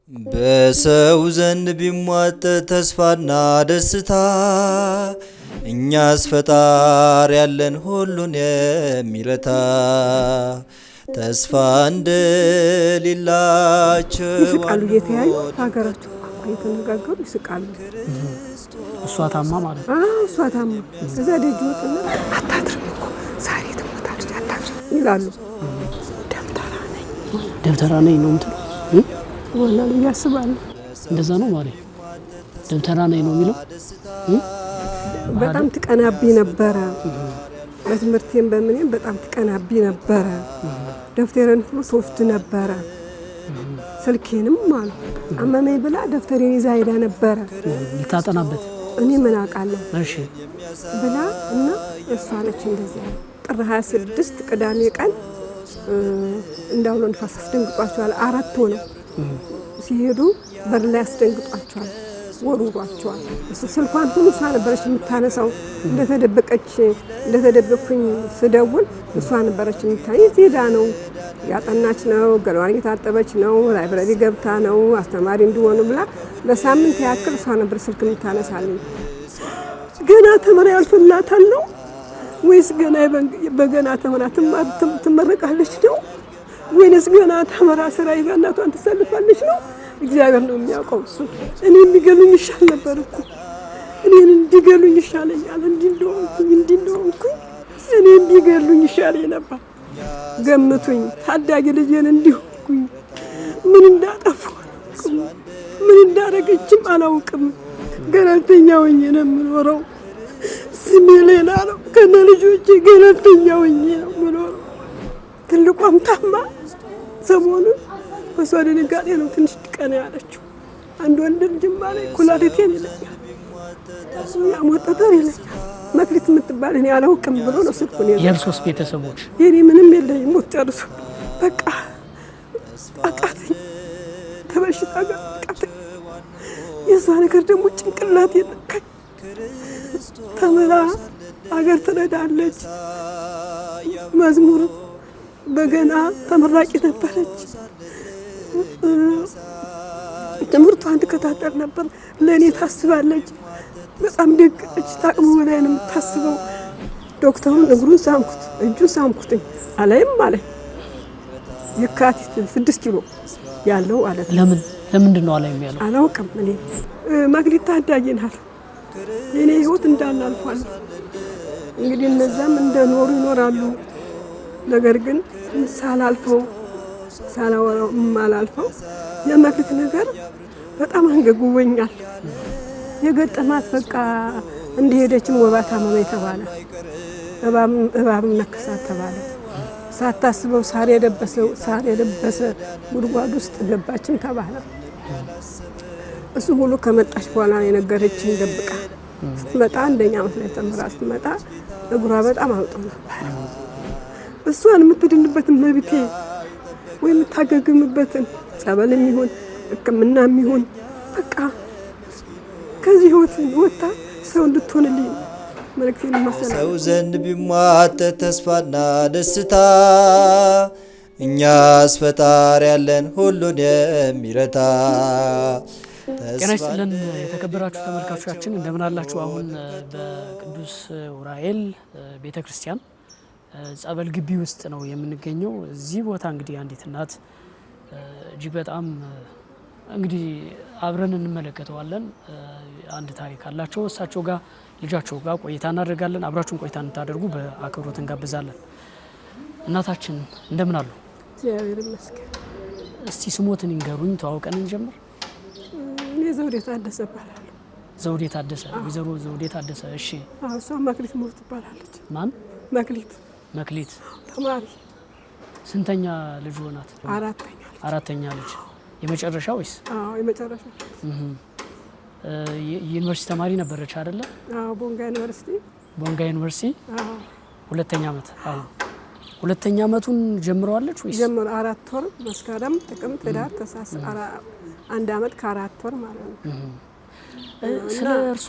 በሰው ዘንድ ቢሟጠጥ ተስፋና ደስታ እኛስ ፈጣሪ ያለን ሁሉን የሚረታ ተስፋ እንደሌላቸው ይስቃሉ። የተያዩ ሀገራቸው የተነጋገሩ ይስቃሉ። እሷ ታማ ማለት እሷ ታማ እዛ ደጅ ወጥና አታድርም እኮ ዛሬ ትሞታለች አታድርም ይላሉ። ደብተራ ነኝ ነው እንትን ወላሂ ያስባሉ። እንደዛ ነው ማለት ደብተራ ነኝ ነው የሚለው። በጣም ትቀናቢ ነበረ። በትምህርቴም በምንም በጣም ትቀናቢ ነበረ። ደብተሬን ሁሉ ትወስድ ነበረ። ስልኬንም ማለት አመመኝ ብላ ደብተሬን ይዛ ሄዳ ነበረ ልታጠናበት። እኔ ምን አውቃለሁ እሺ ብላ እና እሷ ነች እንደዚህ ጥር 26 ቅዳሜ ቀን እንዳውሎ ንፋስ አስደንግጧቸዋል። 4 ሆነው ሲሄዱ በር ላይ አስደንግጧቸዋል፣ ወሩሯቸዋል። ስልኳን ሁሉ እሷ ነበረች የምታነሳው። እንደተደበቅኩኝ ስደውል እሷ ነበረች የምታይ። ዜዳ ነው ያጠናች ነው፣ ገላዋን እየታጠበች ነው፣ ላይብረሪ ገብታ ነው አስተማሪ እንዲሆኑ ብላ ለሳምንት ያክል እሷ ነበር ስልክ የምታነሳልኝ። ገና ተመራ ያልፍላታል ነው ወይስ ገና በገና ተመራ ትመረቃለች ነው ወይስ ገና ተመራ ስራ ይዛ እናቷን ትሰልፋለች ነው? እግዚአብሔር ነው የሚያውቀው እሱ። እኔ እንዲገሉኝ ይሻል ነበር እኮ እኔን እንዲገሉኝ ይሻለኛል። እንደሆንኩኝ እኔ እንዲገሉኝ ይሻለኝ ነበር። ገምቱኝ ታዳጊ ልጄን እንዲሆንኩኝ ምን እንዳጠፋ ምን እንዳረገችም አላውቅም። ገለልተኛ ሆኜ ነው የምኖረው። ስሜ ሌላ ነው። ከነ ልጆቼ ገለልተኛ ሆኜ ነው የምኖረው። ትልቋም ታማ ሰሞኑን በሷ ድንጋጤ ነው ትንሽ ቀና ያለችው። አንድ ወንድ ልጅማ ላይ ኩላሊቴን ይለኛል፣ ያሞጠጠር ይለኛል። መክሊት የምትባል እኔ አላውቅም ብሎ ነው ስልኩን ይዘው። የእርሶስ ቤተሰቦች? የኔ ምንም የለኝም። ሞት ጨርሶ በቃ አቃተኝ፣ ተበሽታ ጋር አቃተኝ። የሷ ነገር ደግሞ ጭንቅላት የለካኝ። ተምራ አገር ትረዳለች፣ መዝሙር በገና ተመራቂ ነበረች። ትምህርቷን ትከታተል ነበር። ለእኔ ታስባለች። በጣም ደግ ነች። ታቅሙ በላይ ነው የምታስበው። ዶክተሩን እግሩን ሳምኩት፣ እጁን ሳምኩትኝ አላይም አለኝ። የካቲት 6 ኪሎ ያለው አለት። ለምንድን ነው አላይም ያለው? አላውቅም። እኔ መክሊት ታዳጊ ናት። የኔ ህይወት እንዳናልፏል። እንግዲህ እነዛም እንደኖሩ ይኖራሉ። ነገር ግን ሳላልፈው ሳላወራው ማላልፈው የመክሊት ነገር በጣም አንገጉበኛል። የገጠማት በቃ እንደሄደችም ወባ ታመመ ተባለ፣ እባብም ነከሳት ተባለ። ሳታስበው ሳር የለበሰ ጉድጓድ ውስጥ ገባችም ተባለ። እሱ ሁሉ ከመጣች በኋላ የነገረችኝ ደብቃ ስትመጣ 1ኛ ዓመት ላይ ተምራ ስትመጣ እግሯ በጣም አውጦ ነበር። እሷን የምትድንበትን መብቴ ወይ የምታገግምበትን ጸበል የሚሆን ሕክምና የሚሆን በቃ ከዚህ ህይወት ወጣ ሰው እንድትሆንልኝ መልእክቴን ማሰላ። ሰው ዘንድ ቢሟጠጥ ተስፋና ደስታ እኛስ ፈጣሪ ያለን ሁሉን የሚረታ። ጤና ይስጥልን የተከበራችሁ ተመልካቾቻችን እንደምን አላችሁ? አሁን በቅዱስ ዑራኤል ቤተክርስቲያን ጸበል ግቢ ውስጥ ነው የምንገኘው። እዚህ ቦታ እንግዲህ አንዲት እናት እጅግ በጣም እንግዲህ አብረን እንመለከተዋለን። አንድ ታሪክ አላቸው። እሳቸው ጋር ልጃቸው ጋር ቆይታ እናደርጋለን። አብራችሁን ቆይታ እንድታደርጉ በአክብሮት እንጋብዛለን። እናታችን እንደምን አሉ? እግዚአብሔር ይመስገን። እስቲ ስሞትን ይንገሩኝ፣ ተዋውቀን እንጀምር። እኔ ዘውዴ ታደሰ እባላለሁ። ዘውዴ ታደሰ? ወይዘሮ ዘውዴ ታደሰ። እሺ። እሷ መክሊት ሞት ትባላለች። ማን? መክሊት ተማሪ። ስንተኛ ልጅ ሆናት? አራተኛ ልጅ። የመጨረሻ ወይስ? አዎ የመጨረሻ። ዩኒቨርሲቲ ተማሪ ነበረች አይደለ? አዎ ቦንጋ ዩኒቨርሲቲ። 2ኛ ዓመት። አዎ 2ኛ ዓመቱን ጀምረዋለች ወይስ? 4 ወር መስከረም፣ ጥቅምት፣ ህዳር፣ ታህሳስ 1 ዓመት ከ4 ወር ማለት ነው። ስለ እርሶ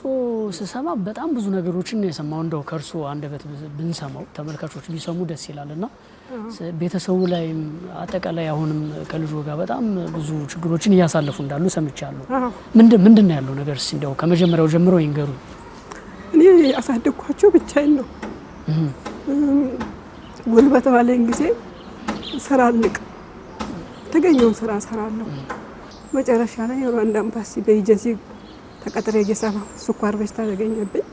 ስሰማ በጣም ብዙ ነገሮችን የሰማው እንደው ከእርሶ አንደበት ብንሰማው ተመልካቾች ቢሰሙ ደስ ይላልና ቤተሰቡ ላይም አጠቃላይ አሁንም ከልጆ ጋር በጣም ብዙ ችግሮችን እያሳለፉ እንዳሉ ሰምቻለሁ። ምንድን ነው ያለው ነገር? እስኪ እንደው ከመጀመሪያው ጀምሮ ይንገሩ። እኔ ያሳደግኳቸው ብቻዬን ነው። ጉልበት ባለኝ ጊዜ ስራ ልቅ ተገኘውን ስራ ሰራለሁ። መጨረሻ ላይ ሩዋንዳ ኤምባሲ በኤጀንሲ ተቀጥሬ እየሰራሁ ስኳር በሽታ ተገኘብኝ።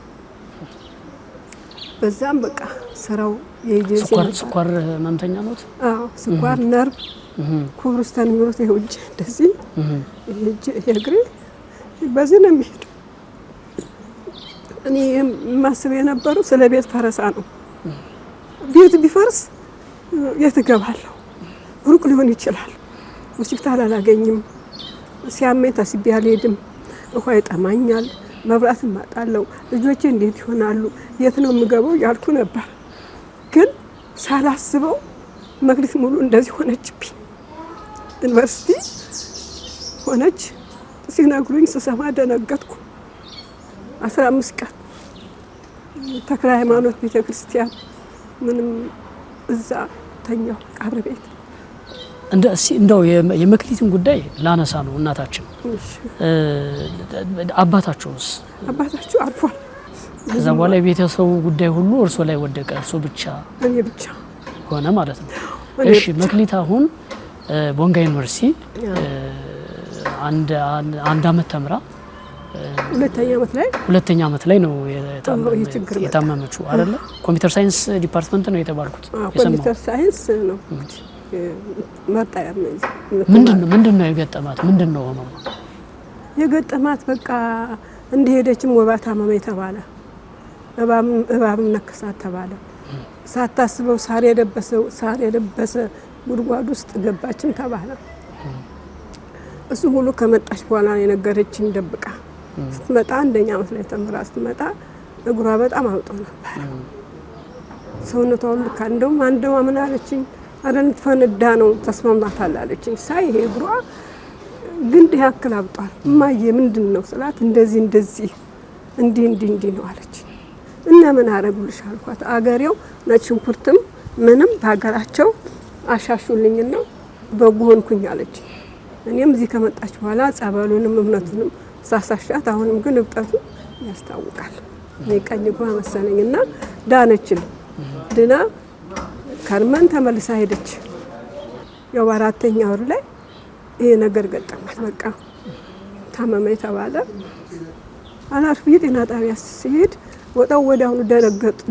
በዛም በቃ ስራው የኤጀንሲ ስኳር ህመምተኛ ነዎት? አዎ ስኳር ነርቭ ኩብርስታን የሚሉት ይሄ እጅ እንደዚህ ይሄ እግሬ በዚህ ነው የሚሄደው። እኔ የማስብ የነበረው ስለ ቤት ፈረሳ ነው። ቤት ቢፈርስ የት እገባለሁ? ሩቅ ሊሆን ይችላል። ሆስፒታል አላገኝም። ሲያመኝ ታስቤ አልሄድም። ውሃ ይጠማኛል፣ መብራት እማጣለሁ። ልጆቼ እንዴት ይሆናሉ? የት ነው የምገባው ያልኩ ነበር። ግን ሳላስበው መክሊት ሙሉ እንደዚህ ሆነችብኝ። ዩኒቨርሲቲ ሆነች ሲነግሩኝ ስሰማ ደነገጥኩ። 15 ቀን ተክለ ሃይማኖት ቤተክርስቲያን ምንም እዛ ተኛው ቀብር ቤት። እንደው የመክሊትን ጉዳይ ላነሳ ነው እናታችን። አባታቸውስ? አባታቸው አርፏል። ከዛ በኋላ የቤተሰቡ ጉዳይ ሁሉ እርሶ ላይ ወደቀ። እርሶ ብቻ እኔ ብቻ ሆነ ማለት ነው። እሺ መክሊት አሁን ቦንጋ ዩኒቨርሲቲ አንድ አመት ተምራ ሁለተኛ አመት ላይ ነው የታመመችው አይደለ? ኮምፒውተር ሳይንስ ዲፓርትመንት ነው የተባልኩት። ኮምፒውተር ሳይንስ ነው። ምንድን ነው የገጠማት? ምንድን ነው ሆኖ የገጠማት? በቃ እንደሄደችም ወባ ታመመኝ ተባለ። እባብም ነከሳት ተባለ። ሳታስበው ሳር የለበሰ ጉድጓድ ውስጥ ገባችም ተባለ። እሱ ሁሉ ከመጣች በኋላ የነገረችኝ ደብቃ። ስትመጣ አንደኛ አመት ላይ ተምራ ስትመጣ እግሯ በጣም አውጦ ነበር። ሰውነቷ ሁሉ እንደውም አንደዋ ምን አለችኝ? አረ ልትፈነዳ ነው ተስማምታታል አለችኝ። ሳይ ይሄ እግሯ ግንድ ያክል አብጧል። እማዬ ምንድን ነው ስላት እንደዚህ እንዲህ ነው አለችኝ። እና ምን አረጉልሽ አልኳት። አገሬው ነጭ ሽንኩርትም ምንም በሀገራቸው አሻሹልኝና በጎ ሆንኩኝ አለችኝ። እኔም እዚህ ከመጣች በኋላ ጸበሉንም እምነቱንም ሳሳሻት፣ አሁንም ግን እብጠቱ ያስታውቃል። እኔ ቀኝ እግሯ መሰለኝና ዳነችልኝ። ድና ከርመን ተመልሳ ሄደች። ያው አራተኛ ወር ላይ ይሄ ነገር ገጠማት። በቃ ታመመኝ ተባለ። አላርፍ የጤና ጣቢያ ሲሄድ ወጣው ወዲያውኑ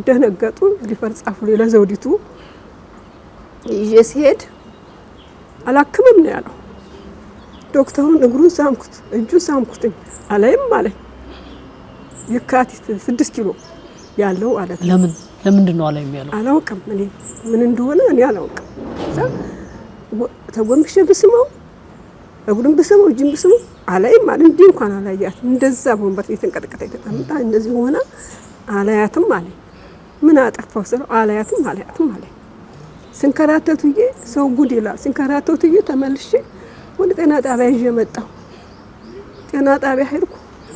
ደነገጡ። ሪፈር ጻፉልኝ ለዘውዲቱ። ይዤ ሲሄድ አላክምም ነው ያለው ዶክተሩን። እግሩን ሳምኩት፣ እጁን ሳምኩትኝ አላይም አለኝ። የካቲት 6 ኪሎ ያለው አለት ለምንድን ነው አላይም ያለው? አላውቅም። እኔ ምን እንደሆነ እኔ አላውቅም። ተጎንብሼ ብስመው እግሩን ብስመው እጅን ብስመው አላይም አለ። እንዲህ እንኳን አላያትም። እንደዛ በወንበር የተንቀጠቀጠ የተቀመጣ እንደዚህ ሆና አላያትም አለ። ምን አጠፋው ስለው አላያትም አለ። ስንከራተቱዬ ሰው ጉድ ይላል። ስንከራተቱዬ ተመልሼ ወደ ጤና ጣቢያ ይዤ መጣሁ። ጤና ጣቢያ ሄድኩ።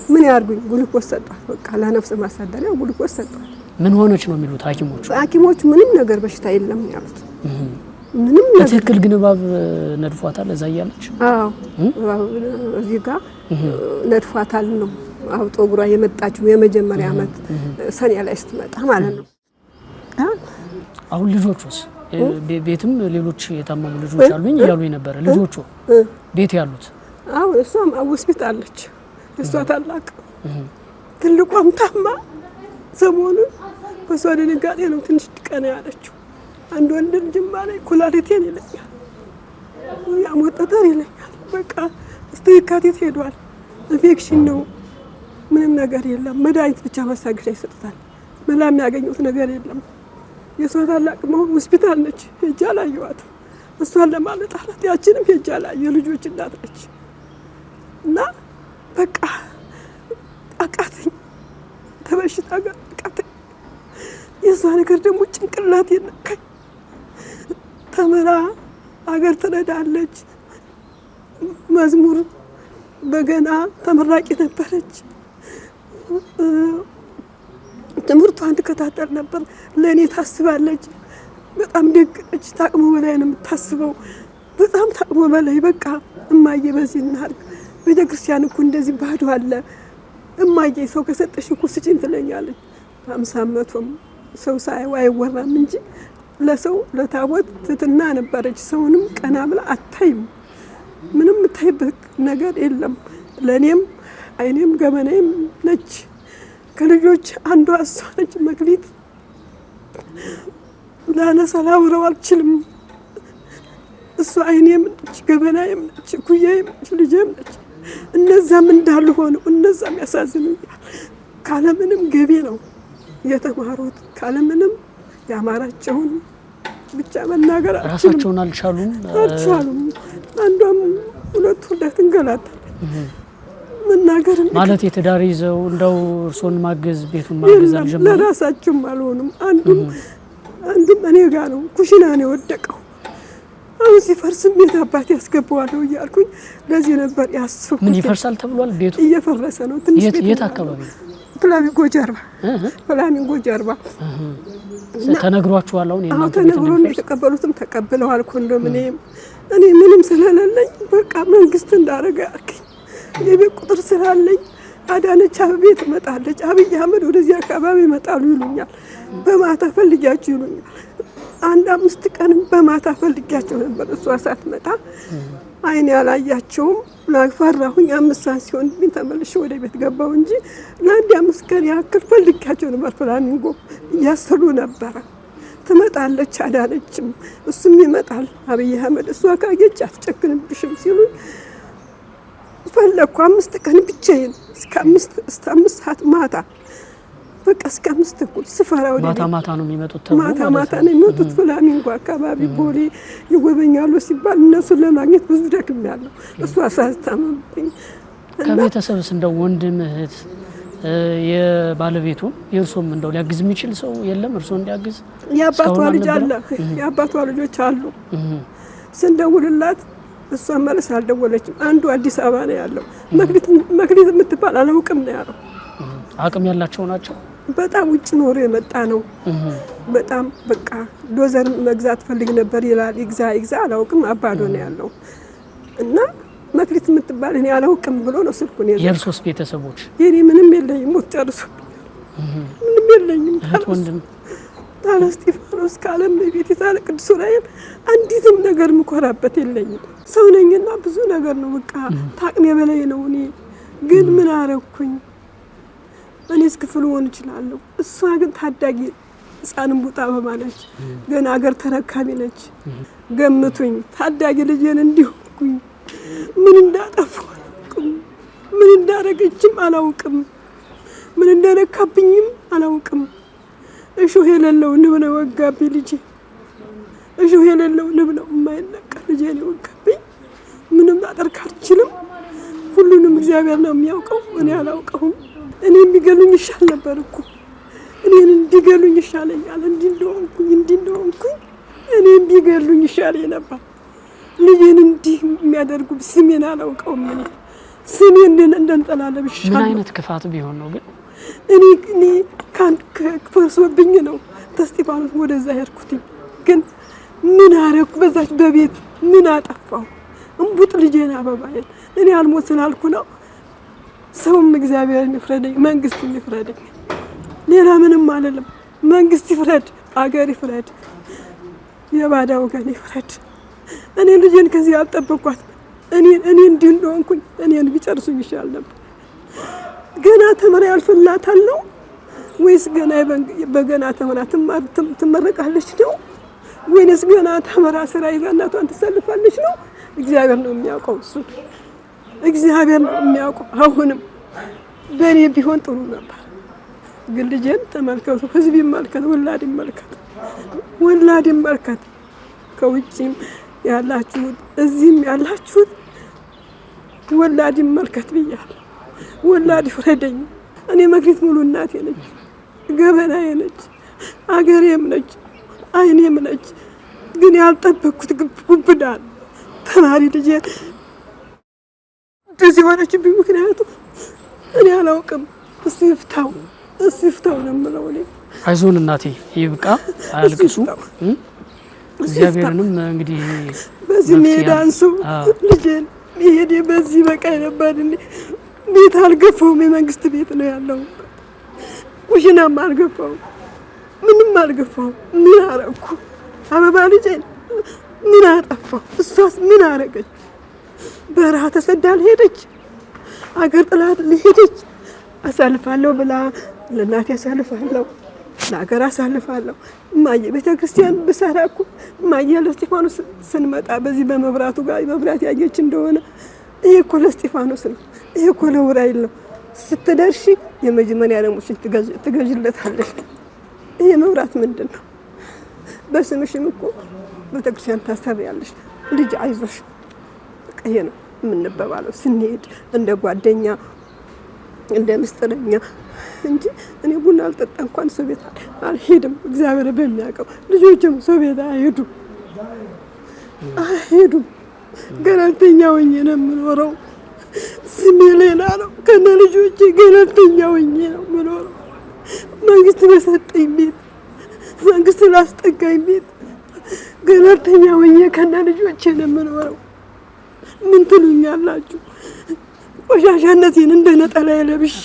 ምን ያርጉኝ? ግሉኮስ ሰጧት። በቃ ለነፍስ ማሳደሪያ ግሉኮስ ሰጧት። ምን ሆነች ነው የሚሉት ሐኪሞቹ? ሐኪሞቹ ምንም ነገር በሽታ የለም ያሉት። ምንም ነገር በትክክል ግን እባብ ነድፏታል እዛ እያለች? አዎ እዚህ ጋር ነድፏታል ነው አውጦ እግሯ የመጣችው የመጀመሪያ አመት ሰኔ ላይ ስትመጣ ማለት ነው። አሁን ልጆቹስ ቤትም ሌሎች የታመሙ ልጆች አሉኝ እያሉኝ ነበረ። ልጆቹ ቤት ያሉት? አዎ እሷም ሆስፒታል አለች። እሷ ታላቅ ትልቋም ታማ ሰሞኑን በሷ ድንጋጤ ነው ትንሽ ቀና ያለችው። አንድ ወንድ ልጅማ ላይ ኩላሊቴን ይለኛል፣ ያሞጠጠር ይለኛል። በቃ እስከ የካቲት ሄዷል። ኢንፌክሽን ነው፣ ምንም ነገር የለም። መድኃኒት ብቻ ማሳገሻ ይሰጡታል። መላ የሚያገኙት ነገር የለም። የሷ ታላቅ መሆን ሆስፒታል ነች። ሄጄ አላየኋትም። እሷን ለማለጣላት ያችንም ሄጄ አላየሁ። የልጆች እናት ነች እና በቃ አቃተኝ። ተበሽታ ጋር አቃተኝ። የሷ ነገር ደግሞ ጭንቅላት የነካኝ። ተምራ አገር ትረዳለች፣ መዝሙር በገና ተመራቂ ነበረች። ትምህርቷን ትከታተል ነበር። ለእኔ ታስባለች። በጣም ደግ ነች። ታቅሞ በላይ ነው የምታስበው። በጣም ታቅሞ በላይ በቃ እማዬ በዚህ እናድርግ፣ ቤተክርስቲያን እኮ እንደዚህ ባዶ አለ እማዬ፣ ሰው ከሰጠሽ እኮ ስጪኝ ትለኛለች። 50 ዓመቷም ሰው ሳይው አይወራም እንጂ ለሰው ለታቦት ትትና ነበረች። ሰውንም ቀና ብላ አታይም። ምንም የምታይበት ነገር የለም። ለእኔም አይኔም ገመናዬም ነች። ከልጆች አንዷ እሷ ነች። መክሊት ላነሳ ላውረው አልችልም። እሷ አይኔም ነች፣ ገበናዬም ነች፣ ኩያዬም ነች፣ ልጄም ነች። እነዛም እንዳሉ ሆነው እነዛም ያሳዝኑኛል። ካለምንም ገቢ ነው የተማሩት። ካለምንም ያማራቸውን ብቻ መናገር ራሳቸውን አልቻሉም። አንዷም ሁለት እንገላታለች። መናገር ማለት የትዳር ይዘው እንደው እርሶን ማገዝ ቤቱን ማገዝ አልጀመሩም። ለራሳቸውም አልሆኑም። አንዱም እኔ ጋር ነው ኩሽና ነው የወደቀው። አሁን ሲፈርስም ቤት አባቴ ያስገባዋለሁ እያልኩኝ ለዚህ ነበር ያስፈኩት። ምን ይፈርሳል ተብሏል? ቤቱ እየፈረሰ ነው። ትንሽ የት አካባቢ? ፍላሚንጎ ጀርባ ተነግሯችኋል? አሁን ተነግሮን የተቀበሉትም ተቀብለዋል። ኮንዶሚኒየም እኔ ምንም ስለሌለኝ በቃ መንግስት እንዳረገ ያርክኝ። የቤት ቁጥር ስላለኝ አዳነች አበቤ ትመጣለች፣ አብይ አህመድ ወደዚህ አካባቢ ይመጣሉ ይሉኛል። በማታ ፈልጊያቸው ይሉኛል። 5 ቀን በማታ ፈልጊያቸው ነበር። እሷ ሳትመጣ አይኔ ያላያቸውም ላፈራሁኝ። 5 ሰዓት ሲሆን ቢን ተመልሼ ወደ ቤት ገባሁ እንጂ ለአንድ 5 ቀን ያክል ፈልጊያቸው ነበር። ፍላሚንጎ እያሰሉ ነበረ። ትመጣለች አዳነችም፣ እሱም ይመጣል አብይ አህመድ። እሷ ካየች አትጨክንብሽም ሲሉኝ ፈለኩ። 5 ቀን ብቻዬን እስከ 5 ሰዓት ማታ በቃ እስከ 5 ተኩል ስፈራ ወደ ማታ ነው የሚመጡት። ማታ ነው የሚመጡት። ፍላሚንጎ አካባቢ ቦሌ ይጎበኛሉ ሲባል እነሱን ለማግኘት ብዙ ደክሜያለሁ። እሷ ሳስታመምብኝ ከቤተሰብስ እንደው ወንድም እህት የባለቤቱ የእርሶም እንደው ሊያግዝ የሚችል ሰው የለም? እርሶ እንዲያግዝ የአባቷ ልጅ አለ፣ የአባቷ ልጆች አሉ። ስንደውልላት እሷ መልስ አልደወለችም። አንዱ አዲስ አበባ ነው ያለው። መክሊት የምትባል አላውቅም ነው ያለው። አቅም ያላቸው ናቸው። በጣም ውጭ ኖሮ የመጣ ነው። በጣም በቃ ዶዘር መግዛት ፈልግ ነበር ይላል። ይግዛ አላውቅም፣ አባዶ ነው ያለው እና መክሊት የምትባል እኔ አላውቅም ብሎ ነው ስልኩን የዘጋው። የእርሶስ ቤተሰቦች? የኔ ምንም የለኝም፣ ሞት ጨርሶብኛል። ምንም የለኝም። ወንድም ታለ እስጢፋኖስ ካለም ቤት ታለ ቅዱስ ዑራኤል አንዲትም ነገር ምኮራበት የለኝም። ሰው ነኝና ብዙ ነገር ነው በቃ ታቅሜ በላይ ነው። እኔ ግን ምን አረኩኝ? እኔስ ክፍል ሆን እችላለሁ። እሷ ግን ታዳጊ ህፃንም ቡጣ በማለች ገና ሀገር ተረካቢ ነች። ገምቱኝ ታዳጊ ልጄን እንዲሆንኩኝ ምን እንዳጠፋሁ አላውቅም። ምን እንዳረገችም አላውቅም። ምን እንደነካብኝም አላውቅም። እሾህ የሌለው ንብ ነው ወጋብኝ ልጄ። እሾህ የሌለው ንብ ነው የማይነቃ ልጄን ወጋብኝ። ምንም ላደርግ አልችልም። ሁሉንም እግዚአብሔር ነው የሚያውቀው፣ እኔ አላውቀውም። እኔ የሚገሉኝ ይሻል ነበር እኮ እኔን እንዲገሉኝ ይሻለኛል። እንዲህ እንደሆንኩኝ እኔን ቢገሉኝ ይሻለኝ ነበር። ልጄን እንዲህ የሚያደርጉ ስሜን አላውቀውም። እኔ ስሜን እንደንጠላለብ ይሻል። ምን አይነት ክፋት ቢሆን ነው ግን? እኔ ፈርሶብኝ ነው ተስጢፋኖስ ወደዛ ሄድኩት። ግን ምን አረኩ? በዛች በቤት ምን አጠፋው? እንቡጥ ልጄን አበባዬን እኔ አልሞት ስላልኩ ነው። ሰውም እግዚአብሔርን ይፍረደኝ፣ መንግስት ይፍረደኝ። ሌላ ምንም አልልም። መንግስት ይፍረድ፣ አገር ይፍረድ፣ የባዳ ወገን ይፍረድ። እኔ ልጄን ከዚህ አልጠበቅኳት። እኔ እንዲህ እንደሆንኩኝ እኔን ቢጨርሱኝ ይሻል ነበር። ገና ተመራ ያልፍላታል ነው ወይስ ገና በገና ተመራ ትመረቃለች ነው ወይስ ገና ተመራ ስራ ይዛ እናቷን ትሰልፋለች ነው? እግዚአብሔር ነው የሚያውቀው። እሱ እግዚአብሔር ነው የሚያውቀው። አሁንም በእኔ ቢሆን ጥሩ ነበር። ግን ልጄን ተመልከቱ፣ ህዝብ ይመልከት፣ ወላድ ይመልከት። ከውጭም ያላችሁት እዚህም ያላችሁት ወላድ ይመልከት ብያለሁ። ወላድ ይፍረደኝ። እኔ መክሊት ሙሉ እናቴ ነች፣ ገበናዬ ነች፣ አገሬም ነች፣ አይኔም ነች። ግን ያልጠበቅኩት ጉብዳ ተማሪ ልጄ እንደዚህ የሆነችብኝ ምክንያቱ እኔ አላውቅም። እሱ ይፍታው ነው የምለው እኔ። አይዞን እናቴ ይብቃ፣ አያልቅሱ። እግዚአብሔርንም እንግዲህ በዚህ ሜዳ አንሱ ልጄን ይሄድ በዚህ በቃ ነበር። ቤት አልገፋውም፣ የመንግስት ቤት ነው ያለው። ኩሽናም አልገፋውም፣ ምንም አልገፋውም። ምን አረኩ? አበባ ልጄን ምን አጠፋው? እሷስ ምን አረገች? በረሃ ተሰዳ ሄደች፣ አገር ጥላት ሄደች። አሳልፋለሁ ብላ ለእናቴ አሳልፋለሁ፣ ለአገር አሳልፋለሁ። እማዬ ቤተክርስቲያን ብሰራ እኮ እማዬ ለእስጢፋኖስ ስንመጣ በዚህ በመብራቱ ጋር መብራት ያየች እንደሆነ ይሄ እኮ ለእስጢፋኖስ ነው፣ ይሄ እኮ ለዑራኤል ነው። ስትደርሺ የመጀመሪያ ደሞችን ትገዥለታለሽ። ይሄ መብራት ምንድን ነው? በስምሽም እኮ ቤተክርስቲያን ታሰሪያለሽ። ልጅ አይዞሽ፣ በቃ ይሄ ነው የምንበባለው ስንሄድ እንደ ጓደኛ እንደ ምስጥረኛ እንጂ እኔ ቡና አልጠጣ እንኳን ሰው ቤት አልሄድም። እግዚአብሔር በሚያውቀው ልጆችም ሰው ቤት አይሄዱም። ገለልተኛ ሆኜ ነው የምኖረው። ስሜ ሌላ ነው፣ ከነ ልጆቼ ገለልተኛ ሆኜ ነው የምኖረው። መንግስት በሰጠኝ ቤት፣ መንግስት ላስጠጋኝ ቤት ገለልተኛ ሆኜ ከነ ልጆቼ ነው የምኖረው። ምን ትሉኛላችሁ? ቆሻሻነቴን እንደ ነጠላ ለብሼ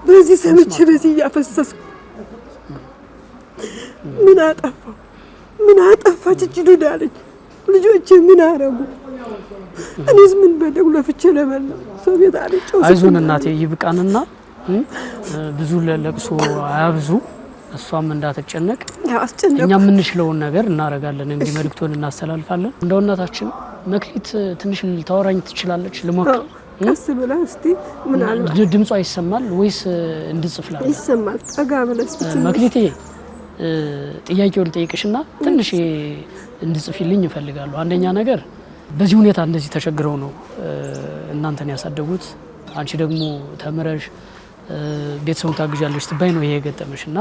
በዚህ ሰምቼ በዚህ እያፈሰስኩ ምን አጠፋው? ምን አጠፋች እቺ ዱዳ ልጅ? ልጆቼ ምን አረጉ? እኔስ ምን በደጉ ለፍቼ ለበላ ሰው ቤት አልጨው። አይዞን እናቴ ይብቃንና ብዙ ለለቅሶ አያብዙ። እሷም እንዳትጨነቅ እኛ የምንችለውን ነገር እናረጋለን። እንግዲህ መልእክቱን እናስተላልፋለን። እንደው እናታችን መክሊት ትንሽ ልታወራኝ ትችላለች? ልሞክር። ቀስ ብላ እስቲ ምን አለ ድምጿ ይሰማል ወይስ እንድጽፍላል? ይሰማል። ጠጋ ብለሽ መክሊቴ ጥያቄውን ልጠይቅሽና ትንሽ እንድጽፊልኝ እፈልጋለሁ። አንደኛ ነገር በዚህ ሁኔታ እንደዚህ ተቸግረው ነው እናንተን ያሳደጉት። አንቺ ደግሞ ተምረሽ ቤተሰቡን ታግዣለሽ ትባይ ነው ይሄ የገጠመሽና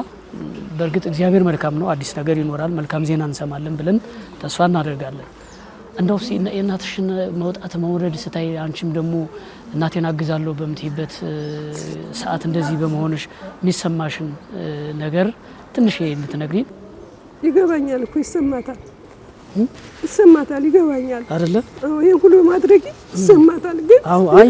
በእርግጥ እግዚአብሔር መልካም ነው። አዲስ ነገር ይኖራል፣ መልካም ዜና እንሰማለን ብለን ተስፋ እናደርጋለን። እንደው የእናትሽን መውጣት መውረድ ስታይ አንቺም ደግሞ እናቴን አግዛለሁ በምትይበት ሰዓት እንደዚህ በመሆንሽ የሚሰማሽን ነገር ትንሽ ልትነግሪኝ? ይገባኛል እኮ ይሰማታል፣ ይገባኛል አይደለ? ይሄን ሁሉ ማድረግ ይሰማታል። ግን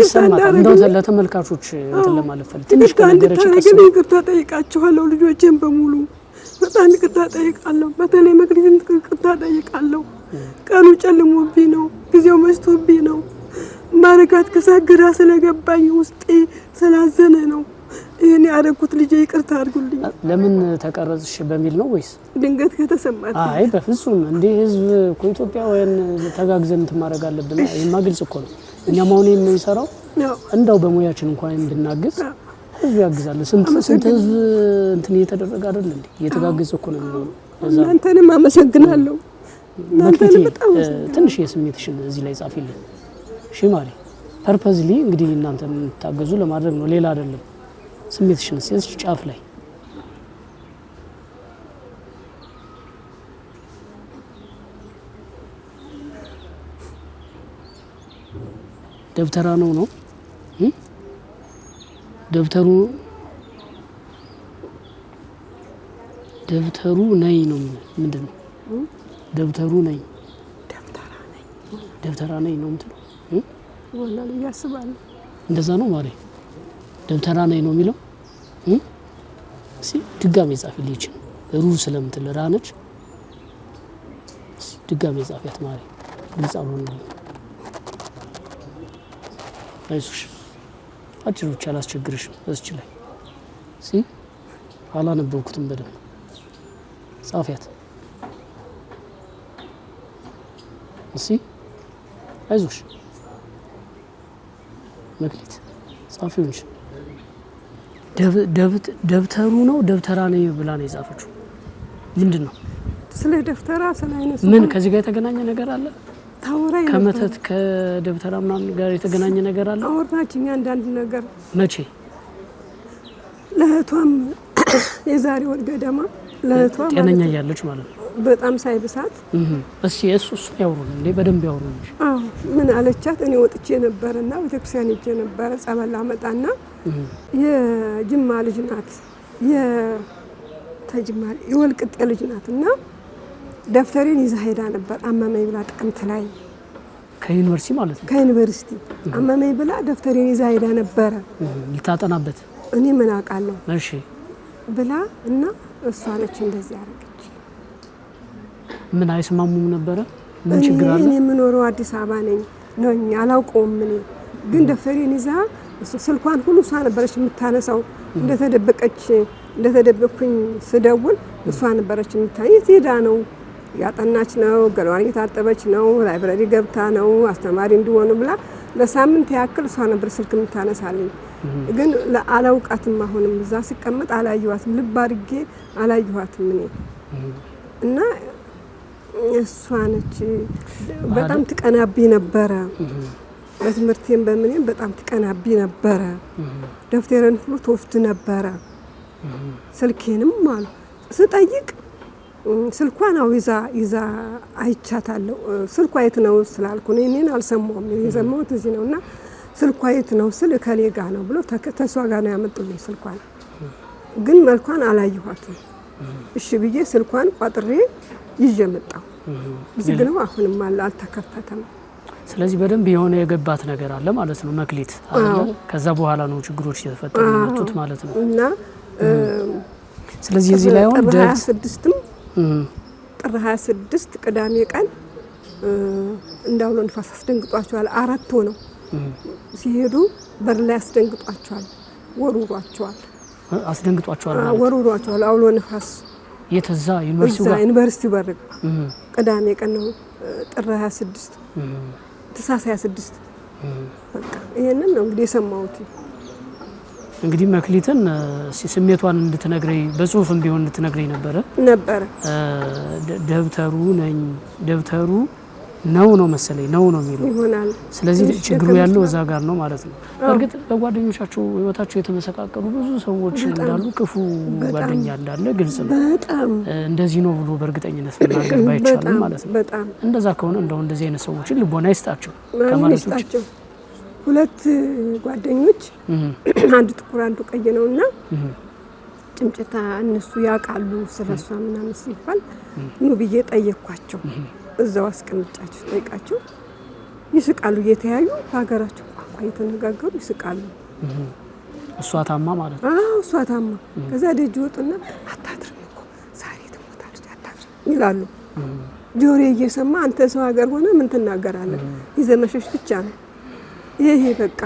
ይሰማታል። እንደው ለተመልካቾች እንትን ለማለት ፈልግ ትንሽ ከነገረች ይቅርታ ጠይቃችኋለሁ። ልጆቼን በሙሉ በጣም ይቅርታ ጠይቃለሁ። በተለይ መክሊትን ይቅርታ ጠይቃለሁ። ቀኑ ጨልሞብኝ ነው፣ ጊዜው መሽቶብኝ ነው። ማረጋት ከሳግራ ስለገባኝ ውስጤ ስላዘነ ነው ይሄን ያደረኩት። ልጄ ይቅርታ አድርጉልኝ። ለምን ተቀረጽሽ በሚል ነው ወይስ ድንገት ከተሰማት? አይ በፍጹም እንዴ ህዝብ እኮ ኢትዮጵያውያን ተጋግዘን ማድረግ አለብን። ይሄማ ግልጽ እኮ ነው። እኛም አሁን የምንሰራው እንደው በሙያችን እንኳን እንድናግዝ ህዝብ ያግዛል። ስንት ህዝብ እንትን እየተደረገ አይደል እንዴ? እየተጋገዘ እኮ ነው የሚሆነው። እናንተንም አመሰግናለሁ። እናንተንም በጣም ትንሽ የስሜትሽን እዚህ ላይ ጻፊልኝ እሺ ማሪ። ፐርፐዝሊ እንግዲህ እናንተን ታገዙ ለማድረግ ነው፣ ሌላ አይደለም። ስሜትሽን ሲያዝ ጫፍ ላይ ደብተራ ነው ደብተሩ ነይ ነው ምንድን ነው? ደብተሩ ነይ ደብተራ ነይ ነው ምንድን ነው? ወላሂ ያስባል። እንደዛ ነው ማለት ደብተራ ነይ ነው የሚለው። እሺ ድጋሜ ጻፊልኝ። እቺ ሩ ስለምትል ራነች። ድጋሜ ጻፊያት ማለት ግልጽ አልሆነም። አይዞሽ አጭር ብቻ አላስቸግርሽም። እዚች ላይ እሺ አላነበብኩትም በደንብ ጻፊያት። እሺ አይዞሽ መክሊት ጻፊው እንጂ ደብተሩ ነው ደብተራ ነው ብላ ነው የጻፈችው። ምንድን ነው ስለ ደብተራ ስለ አይነት ምን ከዚህ ጋር የተገናኘ ነገር አለ? ታወራይ ከመተት ከደብተራ ምናምን ጋር የተገናኘ ነገር አለ? አወራችኝ አንዳንድ ነገር። መቼ? ለእህቷም የዛሬ ወር ገደማ ለእህቷም ጤነኛ እያለች ማለት ነው። በጣም ሳይብሳት እስኪ እሱ ያውሩን እንዴ በደንብ ያውሩን እንጂ። አዎ ምን አለቻት? እኔ ወጥቼ ነበርና ቤተክርስቲያን ሄጄ ነበረ ጸበል አመጣና የጅማ ልጅ ናት የተጅማ የወልቅጤ ልጅ ናትና ደብተሬን ይዛ ሄዳ ነበር አመመኝ ብላ ጥቅምት ላይ ከዩኒቨርሲቲ ማለት ነው። ከዩኒቨርሲቲ አመመኝ ብላ ደብተሬን ይዛ ሄዳ ነበረ ልታጠናበት። እኔ ምን አውቃለሁ እሺ ብላ እና እሷ ነች እንደዚህ ያደረገች። ምን አይስማሙም ነበረ? ምን ችግር አለ? እኔ የምኖረው አዲስ አበባ ነኝ አላውቀውም። እኔ ግን ደብተሬን ይዛ ስልኳን ሁሉ እሷ ነበረች የምታነሳው። እንደተደበቅኩኝ ስደውል እሷ ነበረች የምታይ። የት ሄዳ ነው? ያጠናች ነው፣ ገላዋን እየታጠበች ነው፣ ላይብረሪ ገብታ ነው አስተማሪ እንዲሆኑ ብላ ለሳምንት ያክል እሷ ነበር ስልክ የምታነሳልኝ። ግን አላውቃትም። አሁንም እዛ ሲቀመጥ አላየኋትም፣ ልብ አድርጌ አላየኋትም እኔ እና እሷ ነች። በጣም ትቀናቢ ነበረ፣ በትምህርቴም በምንም በጣም ትቀናቢ ነበረ። ደብተሬን ሁሉ ትወስድ ነበረ። ስልኬንም አሉ ስጠይቅ ስልኳን ይዛ አይቻታለሁ። ስልኳ የት ነው ስላልኩ እኔን አልሰማሁም፣ የሰማሁት እዚህ ነውና ስልኳ የት ነው ስል እከሌ ጋ ነው ብሎ ተሷ ጋር ነው ያመጡልኝ ስልኳን። ግን መልኳን አላየኋትም። እሺ ብዬ ስልኳን ቋጥሬ ይዤ መጣሁ። ዝግ ነው አሁንም አልተከፈተም። ስለዚህ በደንብ የሆነ የገባት ነገር አለ ማለት ነው መክሊት አይደል? ከዛ በኋላ ነው ችግሮች የተፈጠሩ የመጡት ማለት ነው። እና ስለዚህ እዚህ ላይ አሁን ጥር 26 ቅዳሜ ቀን እንዳውሎ ንፋስ አስደንግጧቸዋል። 4 ሆነው ሲሄዱ በር ላይ አስደንግጧቸዋል፣ ወሩሯቸዋል። ወሩሯቸዋል አውሎ ንፋስ የተዛ ዩኒቨርሲቲው በር ቅዳሜ ቀን ነው ጥር 26 ተሳሳ 26 በቃ ይሄንን ነው እንግዲህ የሰማሁት። እንግዲህ መክሊትን ስሜቷን እንድትነግረኝ በጽሁፍም ቢሆን እንድትነግረኝ ነበረ ደብተሩ ነው መሰለኝ ነው የሚለው ይሆናል። ስለዚህ ችግሩ ያለው እዛ ጋር ነው ማለት ነው። እርግጥ በጓደኞቻቸው ህይወታቸው የተመሰቃቀሉ ብዙ ሰዎች እንዳሉ ክፉ ጓደኛ እንዳለ ግልጽ ነው። በጣም እንደዚህ ነው ብሎ በእርግጠኝነት መናገር ባይቻልም ማለት ነው። እንደዛ ከሆነ እንደዚህ አይነት ሰዎችን ልቦና ይስጣቸው ከማለት ውጭ 2 ጓደኞች አንዱ ጥቁር አንዱ ቀይ ነውና ጭምጭታ እነሱ ያውቃሉ ስለሷ ምናምን ሲባል ነው ብዬ ጠየቅኳቸው። እዛው አስቀምጫቸው ጠይቃቸው ይስቃሉ። እየተያዩ በሀገራቸው ቋንቋ እየተነጋገሩ ይስቃሉ። እሷ ታማ ማለት ነው። እሷ ታማ ከዛ ደጅ ወጡና አታድርም እኮ ዛሬ ትሞታለች አታድርም ይላሉ። ጆሮዬ እየሰማ አንተ ሰው ሀገር ሆነ ምን ትናገራለህ? ይዘህ መሸሽ ብቻ ነው ይሄ በቃ።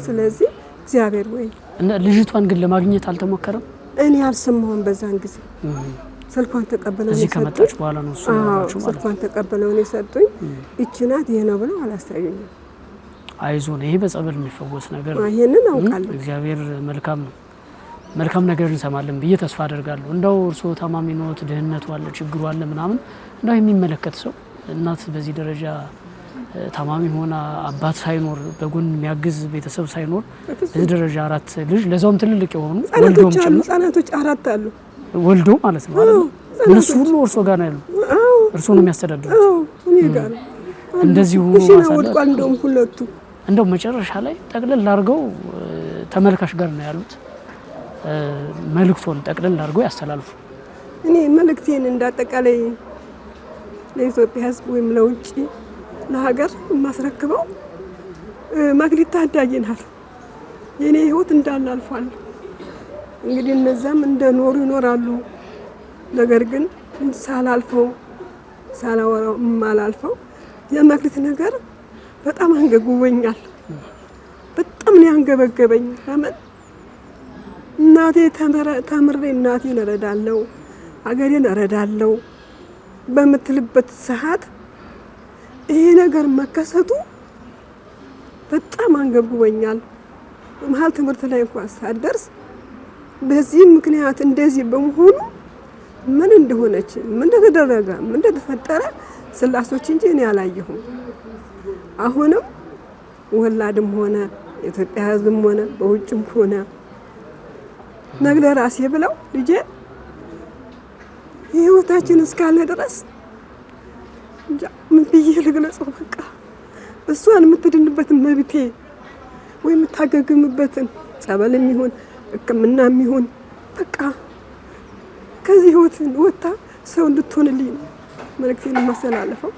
ስለዚህ እግዚአብሔር ወይ እና ልጅቷን ግን ለማግኘት አልተሞከረም። እኔ አልሰማሁም በዛን ጊዜ። ስልኳን ተቀበለው እዚህ ከመጣች በኋላ ነው እሱ ማለት ነው። ስልኳን ተቀበለው ነው የሰጡኝ። እቺ ናት ይሄ ነው ብለው አላሳዩኝም። አይዞን ይሄ በጸበል የሚፈወስ ነገር ነው። ይሄንን አውቃለሁ። እግዚአብሔር መልካም ነው። መልካም ነገር እንሰማለን ብዬ ተስፋ አደርጋለሁ። እንደው እርስዎ ታማሚ ነዎት፣ ድህነቱ አለ፣ ችግሩ አለ ምናምን እንደው የሚመለከት ሰው እናት በዚህ ደረጃ ታማሚ ሆና አባት ሳይኖር በጎን የሚያግዝ ቤተሰብ ሳይኖር በዚህ ደረጃ 4 ልጅ ለዛውም ትልልቅ የሆኑ ወልዶም ጭምር ህጻናቶች 4 አሉ ወልዶ ማለት ነው አይደል? እነሱ ሁሉ እርሶ ጋር ነው ያለው። እርሶ ነው የሚያስተዳድሩት። እኔ ጋር ነው እንደዚህ ሆኖ ወድቋል። እንደውም ሁለቱ እንደው መጨረሻ ላይ ጠቅልል አድርገው ተመልካች ጋር ነው ያሉት። መልእክቶን ጠቅልል አድርገው ያስተላልፉ። እኔ መልእክቴን እንዳጠቃላይ ለኢትዮጵያ ሕዝብ ወይም ለውጪ ለሀገር የማስረክበው መክሊት ታዳጊ ናት። የኔ ህይወት እንዳለ አልፏል። እንግዲህ እነዛም እንደኖሩ ይኖራሉ። ነገር ግን ሳላወራው የማላልፈው የመክሊት ነገር በጣም አንገጉበኛል። በጣም ነው ያንገበገበኝ። ለምን እናቴ ተምሬ እናቴን እረዳለሁ፣ ሀገሬን እረዳለሁ በምትልበት ሰዓት ይሄ ነገር መከሰቱ በጣም አንገብግቦኛል። መሀል ትምህርት ላይ እንኳን ሳደርስ በዚህ ምክንያት እንደዚህ በመሆኑ ምን እንደሆነች ምን እንደተደረገ ምን እንደተፈጠረ ስላሶች እንጂ እኔ አላየሁም። አሁንም ወላድም ሆነ የኢትዮጵያ ሕዝብም ሆነ በውጭም ሆነ ነግለ ራሴ ብለው ልጄ ህይወታችን እስካለ ድረስ ምን ብዬ ልግለጸው? በቃ እሷን የምትድንበትን መብቴ ወይ የምታገግምበትን ጸበልም ይሁን ሕክምናም ይሁን በቃ ከዚህ ህይወት ወጣ ሰው እንድትሆንልኝ ነው መልእክቴን የማስተላለፈው።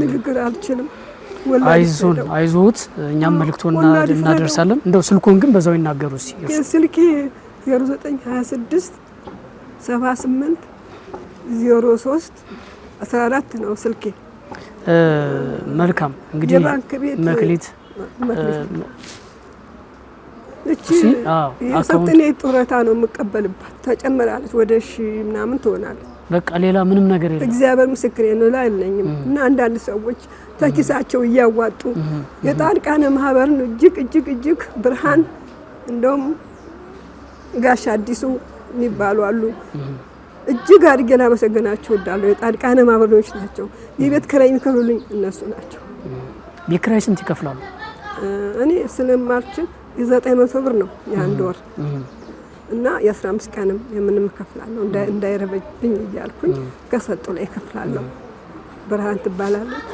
ንግግር አልችልም። አይዞት እኛም መልእክቱን እናደርሳለን። እንደው ስልኩን ግን በዛው ይናገሩ እስኪ። ስልኬ 0926 78 03 14 ነው ስልኬ። መልካም እንግዲህ መክሊት እቺ የሰጠኔ ጡረታ ነው የምቀበልባት። ተጨምራለች ወደ 1000 ምናምን ትሆናለች። በቃ ሌላ ምንም ነገር የለም። እግዚአብሔር ምስክሬ ነው ላይ አይለኝም። እና አንዳንድ ሰዎች ተኪሳቸው እያዋጡ የጻድቃነ ማህበርን እጅግ ብርሃን እንደውም ጋሽ አዲሱ የሚባሉ አሉ። እጅግ አድርጌ ላመሰግናቸው እወዳለሁ። የጻድቃነ ማህበሮች ናቸው። የቤት ኪራይ የሚከፍሉልኝ እነሱ ናቸው። ቤት ኪራይ ስንት ይከፍላሉ? እኔ ስለማልችል የ900 ብር ነው የአንድ ወር እና የ15 ቀንም የምንም ከፍላለሁ እንዳይረበኝ እያልኩኝ ከሰጡ ላይ ከፍላለሁ። ብርሃን ትባላለች።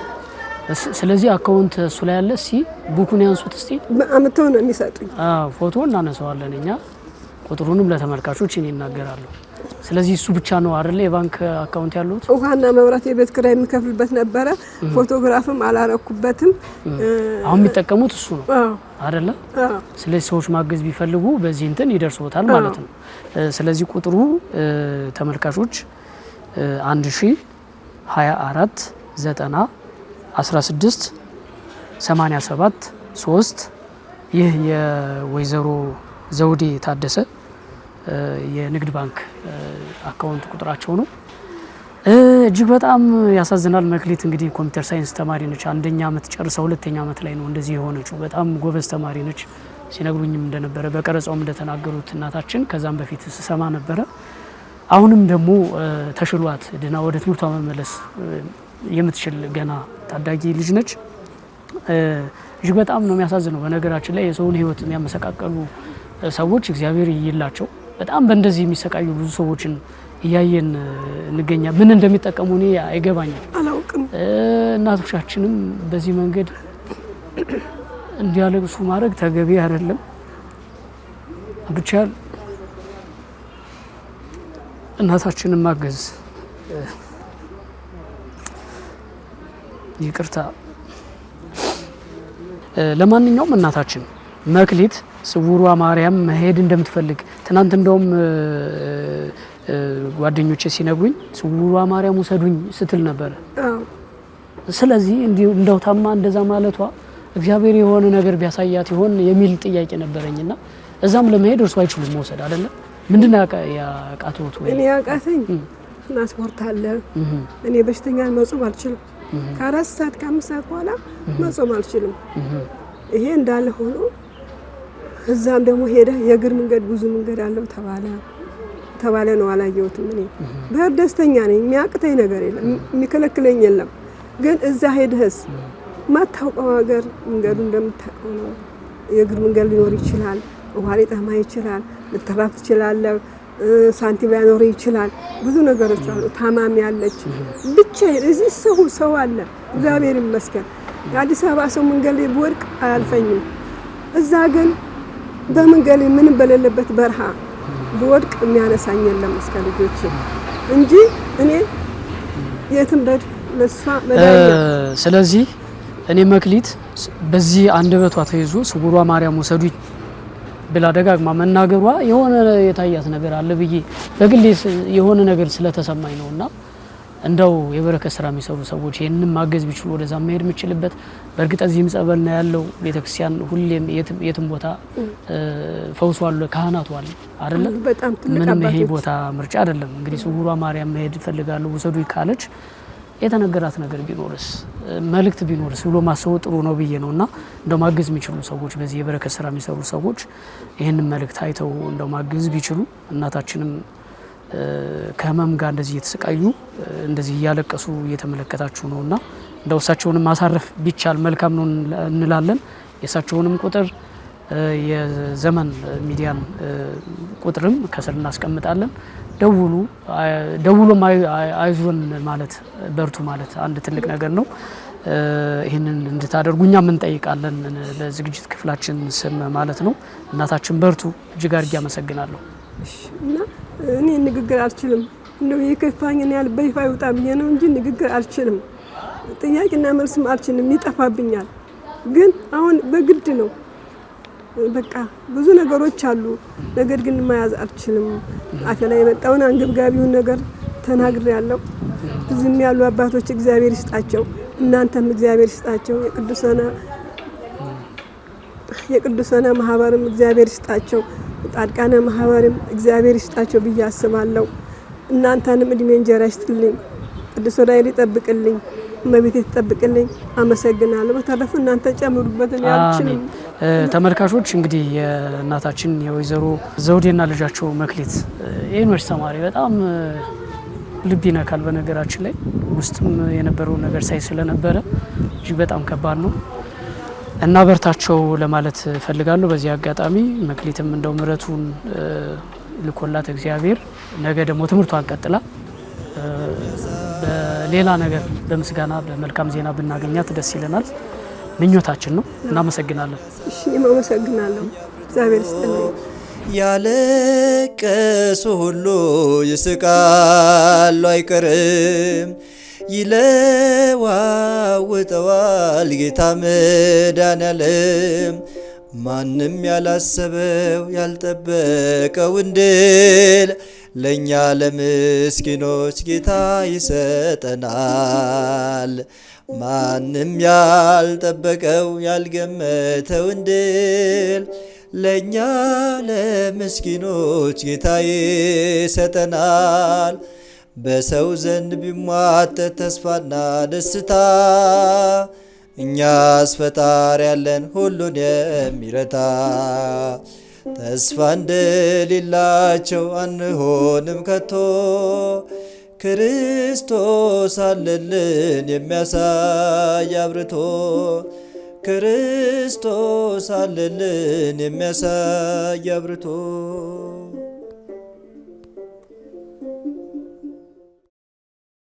ስለዚህ አካውንት እሱ ላይ ያለ እስቲ ቡኩን ያንሱት እስቲ። አመተው ነው የሚሰጡኝ። ፎቶ እናነሳዋለን እኛ ቁጥሩንም ለተመልካቾች እኔ እናገራለሁ። ስለዚህ እሱ ብቻ ነው አይደል የባንክ አካውንት ያሉት? ውሃና መብራት የቤት ኪራይ የሚከፍልበት ነበረ። ፎቶግራፍም አላረኩበትም። አሁን የሚጠቀሙት እሱ ነው አይደለ? ስለዚህ ሰዎች ማገዝ ቢፈልጉ በዚህ እንትን ይደርሱታል ማለት ነው። ስለዚህ ቁጥሩ ተመልካቾች 1024 90 16 87 3 ይህ የወይዘሮ ዘውዴ ታደሰ የንግድ ባንክ አካውንት ቁጥራቸው ነው። እጅግ በጣም ያሳዝናል። መክሊት እንግዲህ ኮምፒውተር ሳይንስ ተማሪ ነች። አንደኛ አመት ጨርሳ ሁለተኛ አመት ላይ ነው እንደዚህ የሆነችው። በጣም ጎበዝ ተማሪ ነች። ሲነግሩኝም እንደነበረ በቀረጻውም እንደተናገሩት እናታችን ከዛም በፊት ስሰማ ነበረ። አሁንም ደግሞ ተሽሏት ድና ወደ ትምህርቷ መመለስ የምትችል ገና ታዳጊ ልጅ ነች። እጅግ በጣም ነው የሚያሳዝነው። በነገራችን ላይ የሰውን ህይወት የሚያመሰቃቀሉ ሰዎች እግዚአብሔር ይይላቸው። በጣም በእንደዚህ የሚሰቃዩ ብዙ ሰዎችን እያየን እንገኛ። ምን እንደሚጠቀሙ እኔ አይገባኝም፣ አላውቅም። እናቶቻችንም በዚህ መንገድ እንዲያለቅሱ ማድረግ ተገቢ አይደለም። ብቻ እናታችንን ማገዝ ይቅርታ። ለማንኛውም እናታችን መክሊት ስውሯ ማርያም መሄድ እንደምትፈልግ ትናንት እንደውም ጓደኞቼ ሲነግሩኝ ስውሯ ማርያም ውሰዱኝ ስትል ነበር። ስለዚህ እንደው ታማ እንደዛ ማለቷ እግዚአብሔር የሆነ ነገር ቢያሳያት ይሆን የሚል ጥያቄ ነበረኝና እዛም ለመሄድ እርሱ አይችሉም መውሰድ አይደለም። ምንድነው ያቃተውት? ወይ እኔ ያቃተኝ ትራንስፖርት አለ። እኔ በሽተኛ መጾም አልችልም። ከ4 ሰዓት ከ5 ሰዓት በኋላ መጾም አልችልም። ይሄ እንዳለ ሆኖ እዛም ደግሞ ሄደ የእግር መንገድ ብዙ መንገድ አለው ተባለ ነው። አላየሁትም። እኔ በህር ደስተኛ ነኝ። የሚያቅተኝ ነገር የለም፣ የሚከለክለኝ የለም። ግን እዛ ሄደህስ ማታውቀው ሀገር መንገዱ እንደምታውቀው ነው። የእግር መንገድ ሊኖር ይችላል፣ ውሃ ሊጠማ ይችላል፣ ልትራብ ትችላለህ፣ ሳንቲም ሊኖር ይችላል። ብዙ ነገሮች አሉ። ታማሚ ያለች ብቻ እዚህ ሰው አለ። እግዚአብሔር ይመስገን። የአዲስ አበባ ሰው መንገድ ላይ ብወድቅ አያልፈኝም። እዛ ግን በመንገድ ላይ ምንም በሌለበት በረሃ ብወድቅ የሚያነሳኝ የለም እስከ ልጆቼ እንጂ እኔ የትም በድ ለሷ መዳኛ። ስለዚህ እኔ መክሊት በዚህ አንደበቷ ተይዞ ስውሯ ማርያም ወሰዱኝ ብላ ደጋግማ መናገሯ የሆነ የታያት ነገር አለ ብዬ በግሌ የሆነ ነገር ስለተሰማኝ ነውና እንደው የበረከት ስራ የሚሰሩ ሰዎች ይሄንን ማገዝ ቢችሉ ወደዛ መሄድ የምችልበት። በእርግጥ እዚህም ጸበል ነው ያለው ቤተክርስቲያን፣ ሁሌም የትም ቦታ ፈውሱ አለ፣ ካህናቱ አለ አይደለ? ምንም ይሄ ቦታ ምርጫ አይደለም። እንግዲህ ስውሯ ማርያም መሄድ ፈልጋለሁ ውሰዱኝ ካለች የተነገራት ነገር ቢኖርስ መልእክት ቢኖርስ ብሎ ማሰቡ ጥሩ ነው ብዬ ነውና እንደው ማገዝ የሚችሉ ሰዎች በዚህ የበረከት ስራ የሚሰሩ ሰዎች ይሄንን መልእክት አይተው እንደው ማገዝ ቢችሉ እናታችንም ከህመም ጋር እንደዚህ እየተሰቃዩ እንደዚህ እያለቀሱ እየተመለከታችሁ ነውና እንደው እሳቸውንም ማሳረፍ ቢቻል መልካም ነው እንላለን። የእሳቸውንም ቁጥር የዘመን ሚዲያን ቁጥርም ከስር እናስቀምጣለን። ደውሎም አይዞን ማለት በርቱ ማለት አንድ ትልቅ ነገር ነው። ይህንን እንድታደርጉ እኛም እንጠይቃለን በዝግጅት ክፍላችን ስም ማለት ነው። እናታችን በርቱ። እጅግ አድርጌ አመሰግናለሁ። እና እኔ ንግግር አልችልም። እንደው የከፋኝን ያህል በይፋ ይውጣ ብዬ ነው እንጂ ንግግር አልችልም። ጥያቄና መልስም አልችልም፣ ይጠፋብኛል። ግን አሁን በግድ ነው። በቃ ብዙ ነገሮች አሉ፣ ነገር ግን መያዝ አልችልም። አፌ ላይ የመጣውን አንገብጋቢውን ነገር ተናግሬ ያለው። እዚህም ያሉ አባቶች እግዚአብሔር ይስጣቸው፣ እናንተም እግዚአብሔር ይስጣቸው፣ የቅዱሳን ማህበርም እግዚአብሔር ይስጣቸው፣ ጻድቃነ ማህበርም እግዚአብሔር ይስጣቸው ብዬ አስባለሁ። እናንተንም እድሜ እንጀራ ይስጥልኝ፣ ቅዱስ ዑራኤል ይጠብቅልኝ፣ እመቤቴ ትጠብቅልኝ። አመሰግናለሁ። በተረፈ እናንተ ጨምሩበት። እኔ አልችልም። ተመልካቾች እንግዲህ የእናታችን የወይዘሮ ዘውዴና ልጃቸው መክሊት የዩኒቨርሲቲ ተማሪ በጣም ልብ ይነካል። በነገራችን ላይ ውስጥም የነበረው ነገር ሳይ ስለነበረ እጅግ በጣም ከባድ ነው እና በርታቸው ለማለት ፈልጋለሁ። በዚህ አጋጣሚ መክሊትም እንደው ምሕረቱን ልኮላት እግዚአብሔር ነገ ደግሞ ትምህርቷን ቀጥላ በሌላ ነገር በምስጋና በመልካም ዜና ብናገኛት ደስ ይለናል። ምኞታችን ነው። እናመሰግናለን። እሺ፣ አመሰግናለሁ። እግዚአብሔር ይስጥልኝ። ያለቀሱ ሁሉ ይስቃሉ አይቀርም፣ ይለዋውጠዋል ጌታ መድኃኔዓለም። ማንም ያላሰበው ያልጠበቀውን ድል ለእኛ ለምስኪኖች ጌታ ይሰጠናል። ማንም ያልጠበቀው ያልገመተውን ድል ለእኛ ለምስኪኖች ጌታ ይሰጠናል። በሰው ዘንድ ቢሟጠጥ ተስፋና ደስታ፣ እኛስ ፈጣሪ ያለን ሁሉን የሚረታ። ተስፋ እንደሌላቸው አንሆንም ከቶ፣ ክርስቶስ አለልን የሚያሳይ አብርቶ። ክርስቶስ አለልን የሚያሳይ አብርቶ።